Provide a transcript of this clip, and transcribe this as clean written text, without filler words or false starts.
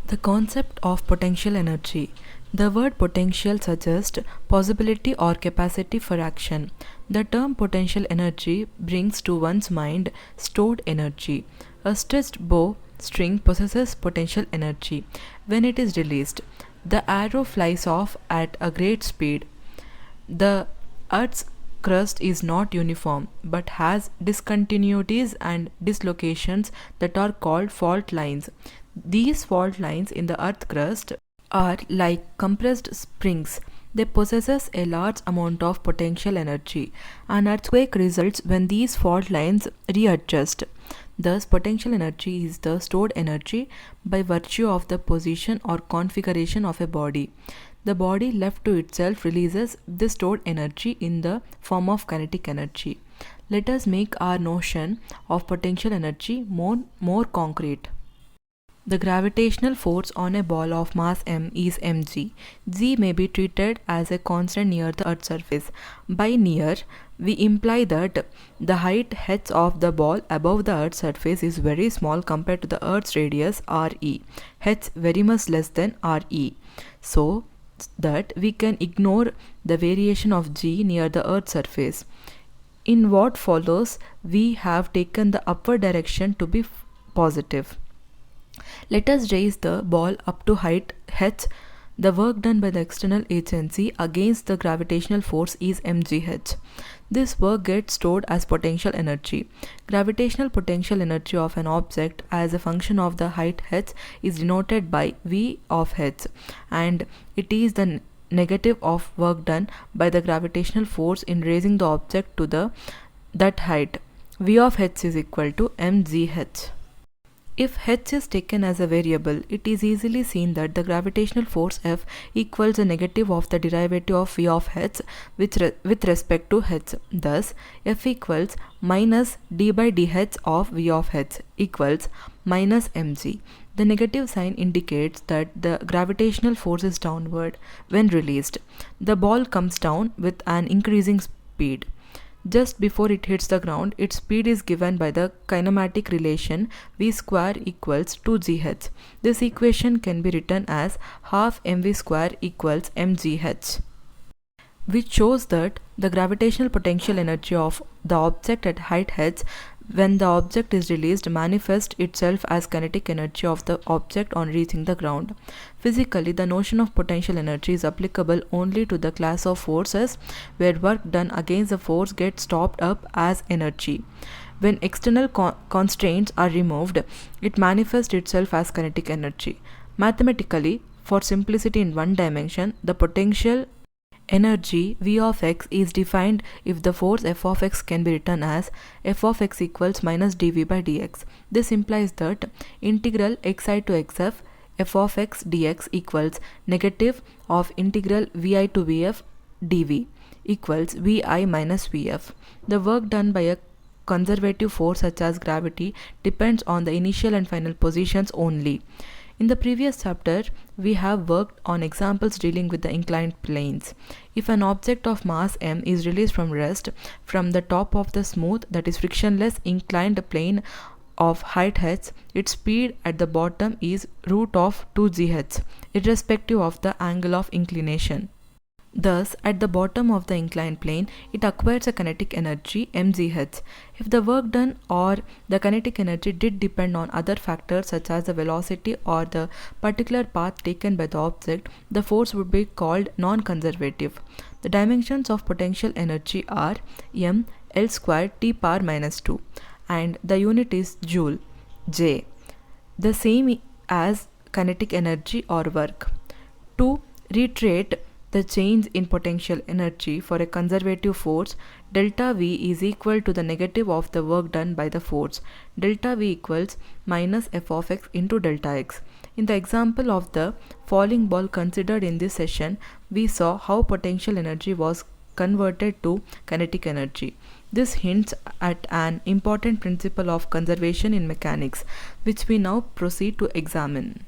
The concept of potential energy. The word potential suggests possibility or capacity for action. The term potential energy brings to one's mind stored energy. A stretched bow string possesses potential energy. When it is released, the arrow flies off at a great speed. The Earth's crust is not uniform but has discontinuities and dislocations that are called fault lines. These fault lines in the Earth crust are like compressed springs. They possess a large amount of potential energy. An earthquake results when these fault lines readjust. Thus, potential energy is the stored energy by virtue of the position or configuration of a body. The body left to itself releases this stored energy in the form of kinetic energy. Let us make our notion of potential energy more concrete. The gravitational force on a ball of mass m is mg. G may be treated as a constant near the Earth's surface. By near, we imply that the height h of the ball above the Earth's surface is very small compared to the Earth's radius re. H very much less than re. So that we can ignore the variation of g near the Earth's surface. In what follows, we have taken the upward direction to be positive. Let us raise the ball up to height h. The work done by the external agency against the gravitational force is mgh. This work gets stored as potential energy. Gravitational potential energy of an object as a function of the height h is denoted by v of h, and it is the negative of work done by the gravitational force in raising the object to that height. V of h is equal to mgh. If h is taken as a variable, it is easily seen that the gravitational force F equals the negative of the derivative of v of h with respect to h. Thus, F equals minus d by dh of v of h equals minus mg. The negative sign indicates that the gravitational force is downward. When released, the ball comes down with an increasing speed. Just before it hits the ground, its speed is given by the kinematic relation v square equals 2gh. This equation can be written as half mv square equals mgh, which shows that the gravitational potential energy of the object at height h when the object is released manifests itself as kinetic energy of the object on reaching the ground. Physically, the notion of potential energy is applicable only to the class of forces where work done against the force gets stopped up as energy. When external constraints are removed, it manifests itself as kinetic energy. Mathematically, for simplicity in one dimension, the potential energy V of x is defined if the force f of x can be written as f of x equals minus dv by dx. This implies that integral xi to xf f of x dx equals negative of integral vi to vf dv equals vi minus vf. The work done by a conservative force such as gravity depends on the initial and final positions only. In the previous chapter, we have worked on examples dealing with the inclined planes. If an object of mass m is released from rest from the top of the smooth, that is frictionless inclined plane of height h, its speed at the bottom is root of 2gh, irrespective of the angle of inclination. Thus, at the bottom of the inclined plane, it acquires a kinetic energy mgh. If the work done or the kinetic energy did depend on other factors such as the velocity or the particular path taken by the object, the force would be called non-conservative. The dimensions of potential energy are m L square t power minus 2, and the unit is joule, J, the same as kinetic energy or work. To reiterate the change in potential energy for a conservative force, delta V is equal to the negative of the work done by the force. Delta V equals minus f of x into delta x. In the example of the falling ball considered in this session, we saw how potential energy was converted to kinetic energy. This hints at an important principle of conservation in mechanics, which we now proceed to examine.